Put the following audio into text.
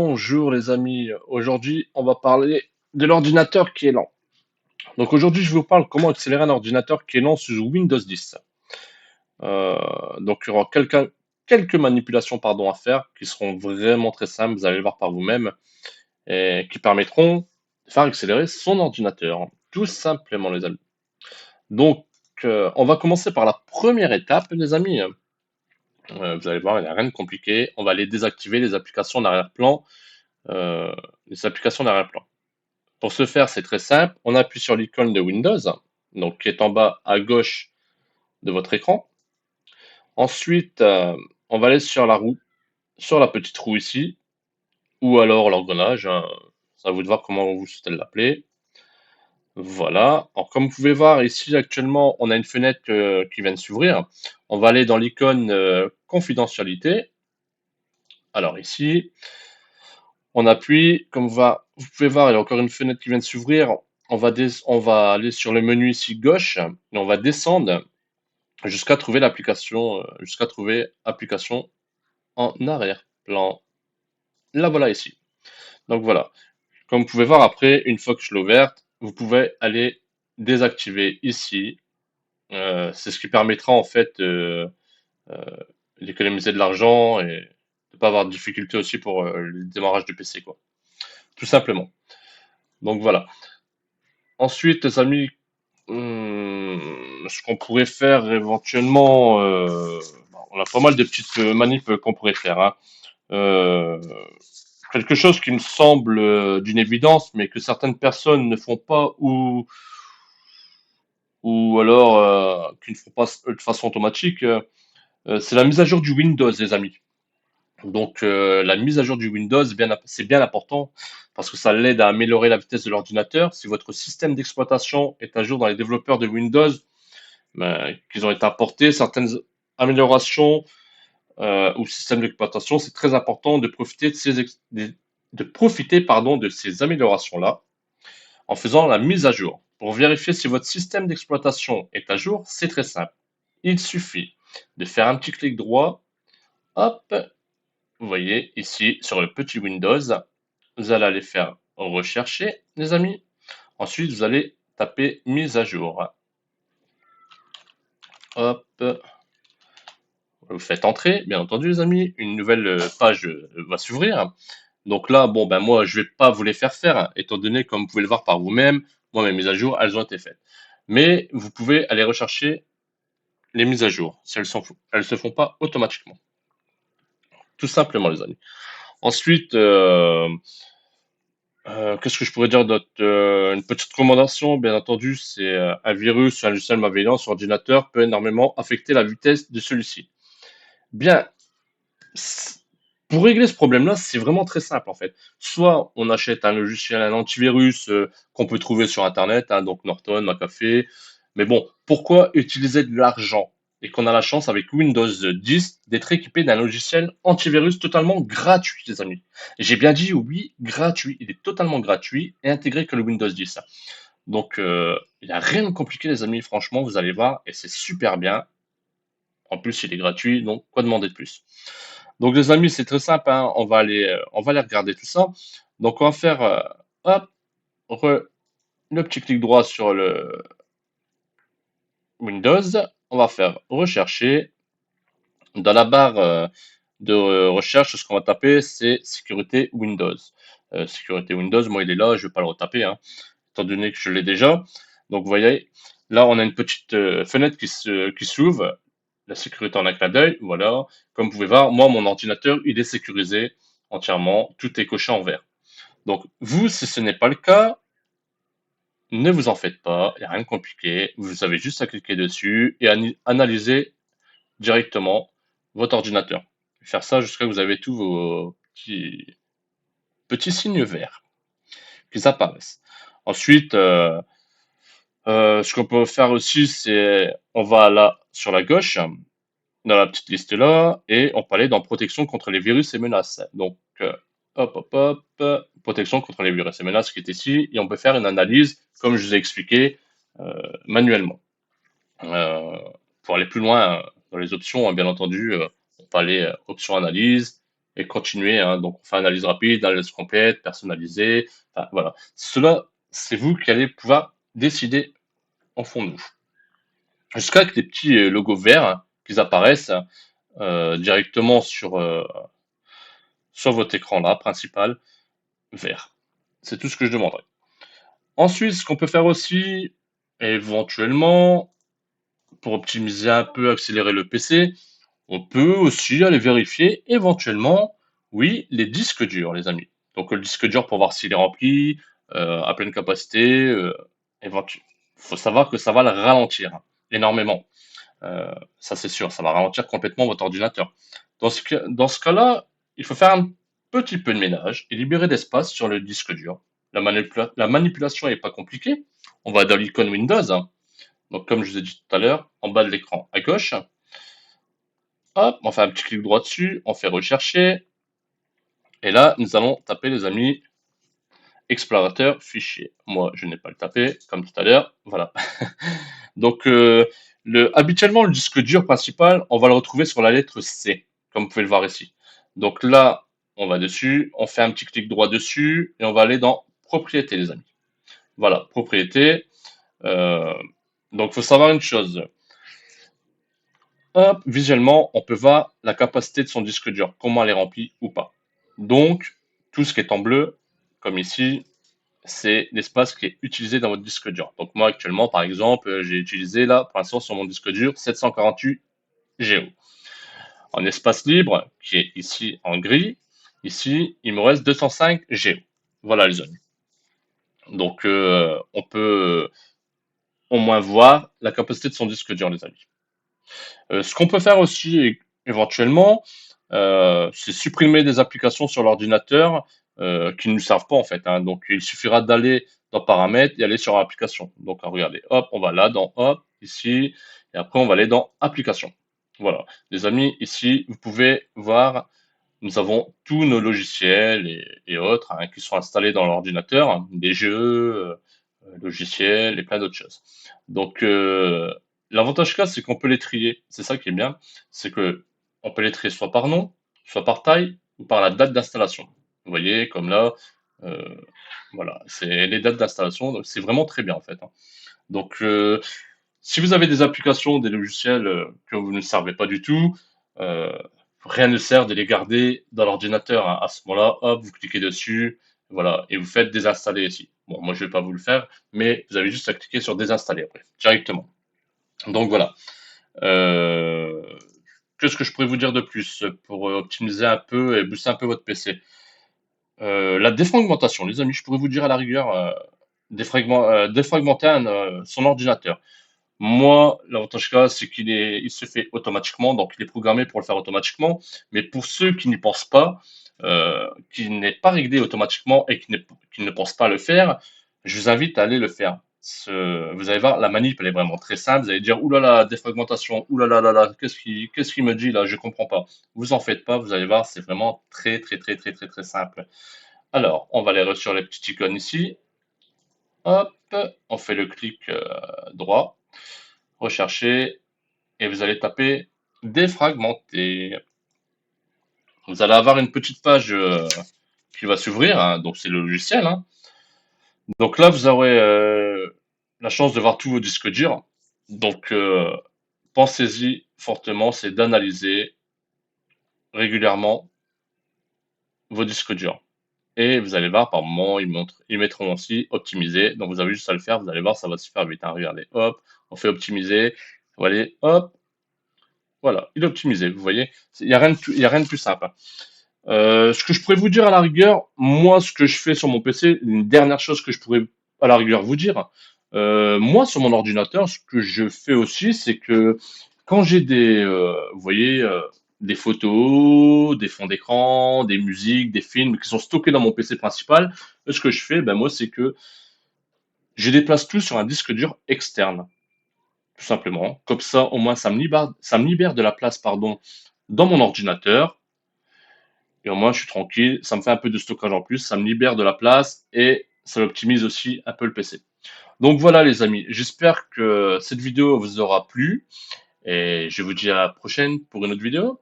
Bonjour les amis, aujourd'hui on va parler de l'ordinateur qui est lent. Donc aujourd'hui je vous parle comment accélérer un ordinateur qui est lent sous Windows 10. Donc il y aura quelques manipulations à faire qui seront vraiment très simples, vous allez le voir par vous-même, et qui permettront de faire accélérer son ordinateur, tout simplement les amis. Donc on va commencer par la première étape les amis. Vous allez voir, il n'y a rien de compliqué, on va aller désactiver les applications d'arrière-plan. euh, les applications d'arrière-plan. Pour ce faire, c'est très simple. On appuie sur l'icône de Windows, donc qui est en bas à gauche de votre écran. Ensuite, on va aller sur la roue, sur la petite roue ici, ou alors l'engrenage, hein. C'est à vous de voir comment vous souhaitez l'appeler. Voilà. Alors, comme vous pouvez voir ici, actuellement, on a une fenêtre qui vient de s'ouvrir. On va aller dans l'icône confidentialité. Alors ici, on appuie, vous pouvez voir, il y a encore une fenêtre qui vient de s'ouvrir. On va aller sur le menu ici gauche et on va descendre jusqu'à trouver application en arrière-plan. La voilà ici. Donc voilà. Comme vous pouvez voir après, une fois que je l'ai ouverte, vous pouvez aller désactiver ici. C'est ce qui permettra en fait euh, d'économiser de l'argent et de pas avoir de difficulté aussi pour le démarrage du PC quoi. Tout simplement. Donc voilà. Ensuite, les amis, ce qu'on pourrait faire éventuellement, on a pas mal de petites manips qu'on pourrait faire, hein. Euh, Quelque chose qui me semble d'une évidence, mais que certaines personnes ne font pas ou alors qui ne font pas de façon automatique, c'est la mise à jour du Windows, les amis. Donc la mise à jour du Windows, c'est bien important parce que ça l'aide à améliorer la vitesse de l'ordinateur. Si votre système d'exploitation est à jour dans les développeurs de Windows, ben, qu'ils ont été apportés, certaines améliorations au système d'exploitation, c'est très important de profiter de ces améliorations-là en faisant la mise à jour. Pour vérifier si votre système d'exploitation est à jour, c'est très simple. Il suffit de faire un petit clic droit, hop, vous voyez ici sur le petit Windows, vous allez aller faire rechercher, les amis. Ensuite, vous allez taper mise à jour. Hop, vous faites entrer, bien entendu, les amis. Une nouvelle page va s'ouvrir. Donc là, bon, ben moi, je vais pas vous les faire, hein, étant donné, comme vous pouvez le voir par vous-même, moi, mes mises à jour, elles ont été faites. Mais vous pouvez aller rechercher les mises à jour, si elles se font pas automatiquement. Tout simplement, les amis. Ensuite, qu'est-ce que je pourrais dire d'autre? Une petite recommandation, bien entendu, c'est un virus, un logiciel malveillant sur ordinateur peut énormément affecter la vitesse de celui-ci. Bien, pour régler ce problème-là, c'est vraiment très simple en fait. Soit on achète un logiciel, un antivirus qu'on peut trouver sur Internet, hein, donc Norton, McAfee. Mais bon, pourquoi utiliser de l'argent et qu'on a la chance avec Windows 10 d'être équipé d'un logiciel antivirus totalement gratuit, les amis. J'ai bien dit oui, gratuit. Il est totalement gratuit et intégré que le Windows 10. Donc, il n'y a rien de compliqué, les amis. Franchement, vous allez voir et c'est super bien. En plus, il est gratuit, donc quoi demander de plus? Donc les amis, c'est très simple, hein. On va aller regarder tout ça. Donc on va faire, hop, re- le petit clic droit sur le Windows. On va faire rechercher. Dans la barre de recherche, ce qu'on va taper, c'est sécurité Windows. Sécurité Windows, moi il est là, je vais pas le retaper, hein, étant donné que je l'ai déjà. Donc vous voyez, là on a une petite fenêtre qui s'ouvre. La sécurité en un clin d'œil, voilà. Comme vous pouvez voir, moi mon ordinateur il est sécurisé entièrement, tout est coché en vert. Donc vous, si ce n'est pas le cas, ne vous en faites pas, il n'y a rien de compliqué. Vous avez juste à cliquer dessus et analyser directement votre ordinateur. Faire ça jusqu'à ce que vous avez tous vos petits signes verts qui apparaissent. Ensuite, ce qu'on peut faire aussi, c'est on va là sur la gauche, dans la petite liste là, et on peut aller dans protection contre les virus et menaces. Donc, protection contre les virus et menaces qui est ici, et on peut faire une analyse, comme je vous ai expliqué, manuellement. Euh, pour aller plus loin dans les options, hein, bien entendu, on peut aller option analyse et continuer, hein. Donc, on fait analyse rapide, analyse complète, personnalisée. Enfin, voilà. Cela, c'est vous qui allez pouvoir décider en fond de vous. Jusqu'à que les petits logos verts qui apparaissent directement sur votre écran là, principal, vert. C'est tout ce que je demanderai. Ensuite, ce qu'on peut faire aussi, éventuellement, pour optimiser un peu, accélérer le PC, on peut aussi aller vérifier éventuellement, oui, les disques durs, les amis. Donc le disque dur pour voir s'il est rempli à pleine capacité. Il faut savoir que ça va le ralentir énormément. Ça c'est sûr, ça va ralentir complètement votre ordinateur. Dans ce cas-là, il faut faire un petit peu de ménage et libérer d'espace sur le disque dur. La manipulation n'est pas compliquée. On va dans l'icône Windows, hein. Donc comme je vous ai dit tout à l'heure, en bas de l'écran à gauche, hop, on fait un petit clic droit dessus, on fait rechercher, et là nous allons taper les amis explorateur fichier. Moi je n'ai pas le tapé comme tout à l'heure, voilà. Donc habituellement le disque dur principal, on va le retrouver sur la lettre C, comme vous pouvez le voir ici. Donc là, on va dessus, on fait un petit clic droit dessus, et on va aller dans propriétés les amis. Voilà, propriétés. Donc il faut savoir une chose. Hop, visuellement, on peut voir la capacité de son disque dur, comment elle est remplie ou pas. Donc, tout ce qui est en bleu, comme ici, c'est l'espace qui est utilisé dans votre disque dur. Donc moi, actuellement, par exemple, j'ai utilisé là, pour l'instant, sur mon disque dur, 748 Go. En espace libre, qui est ici en gris, ici, il me reste 205 Go. Voilà les amis. Donc, on peut au moins voir la capacité de son disque dur, les amis. Ce qu'on peut faire aussi éventuellement, c'est supprimer des applications sur l'ordinateur qui ne nous servent pas en fait, hein. Donc il suffira d'aller dans paramètres et aller sur application. Donc regardez, hop, on va là dans hop, ici, et après on va aller dans application. Voilà. Les amis, ici, vous pouvez voir, nous avons tous nos logiciels et autres hein, qui sont installés dans l'ordinateur, hein, des jeux, logiciels et plein d'autres choses. Donc, l'avantage qu'il y a, c'est qu'on peut les trier. C'est ça qui est bien, c'est que on peut les trier soit par nom, soit par taille ou par la date d'installation. Vous voyez, comme là, euh, voilà, c'est les dates d'installation, donc c'est vraiment très bien en fait, hein. Donc, si vous avez des applications, des logiciels que vous ne servez pas du tout, euh, rien ne sert de les garder dans l'ordinateur, hein. À ce moment-là, hop, vous cliquez dessus, voilà, et vous faites désinstaller ici. Bon, moi je vais pas vous le faire, mais vous avez juste à cliquer sur désinstaller après, directement. Donc voilà. Euh, Qu'est-ce que je pourrais vous dire de plus pour optimiser un peu et booster un peu votre PC? La défragmentation, les amis, je pourrais vous dire à la rigueur, défragmenter son ordinateur. Moi, l'avantage qu'il a, c'est il se fait automatiquement, donc il est programmé pour le faire automatiquement. Mais pour ceux qui n'y pensent pas, qui n'est pas réglé automatiquement et qui ne pensent pas le faire, je vous invite à aller le faire. Vous allez voir, la manip, elle est vraiment très simple. Vous allez dire, oulala, défragmentation, oulala, là, là, qu'est-ce qu'il me dit là, je comprends pas. Vous en faites pas, vous allez voir, c'est vraiment très, très, très, très, très, très simple. Alors, on va aller sur les petites icônes ici. Hop, on fait le clic droit, rechercher, et vous allez taper défragmenter. Vous allez avoir une petite page qui va s'ouvrir, hein, donc c'est le logiciel, hein. Donc là, vous aurez la chance de voir tous vos disques durs. Donc pensez-y fortement, c'est d'analyser régulièrement vos disques durs. Et vous allez voir, par moment, ils mettront aussi optimiser. Donc vous avez juste à le faire, vous allez voir, ça va se faire vite, hein. Regardez, hop, on fait optimiser. Vous voyez, hop, voilà, il est optimisé, vous voyez. Il n'y a, y a rien de plus simple, hein. Ce que je pourrais vous dire à la rigueur, moi, ce que je fais sur mon PC, une dernière chose que je pourrais à la rigueur vous dire, moi, sur mon ordinateur, ce que je fais aussi, c'est que quand j'ai vous voyez, des photos, des fonds d'écran, des musiques, des films qui sont stockés dans mon PC principal, ce que je fais, ben moi, c'est que je déplace tout sur un disque dur externe, tout simplement. Comme ça, au moins, ça me libère de la place, pardon, dans mon ordinateur. Et au moins, je suis tranquille. Ça me fait un peu de stockage en plus. Ça me libère de la place et ça optimise aussi un peu le PC. Donc voilà, les amis. J'espère que cette vidéo vous aura plu. Et je vous dis à la prochaine pour une autre vidéo.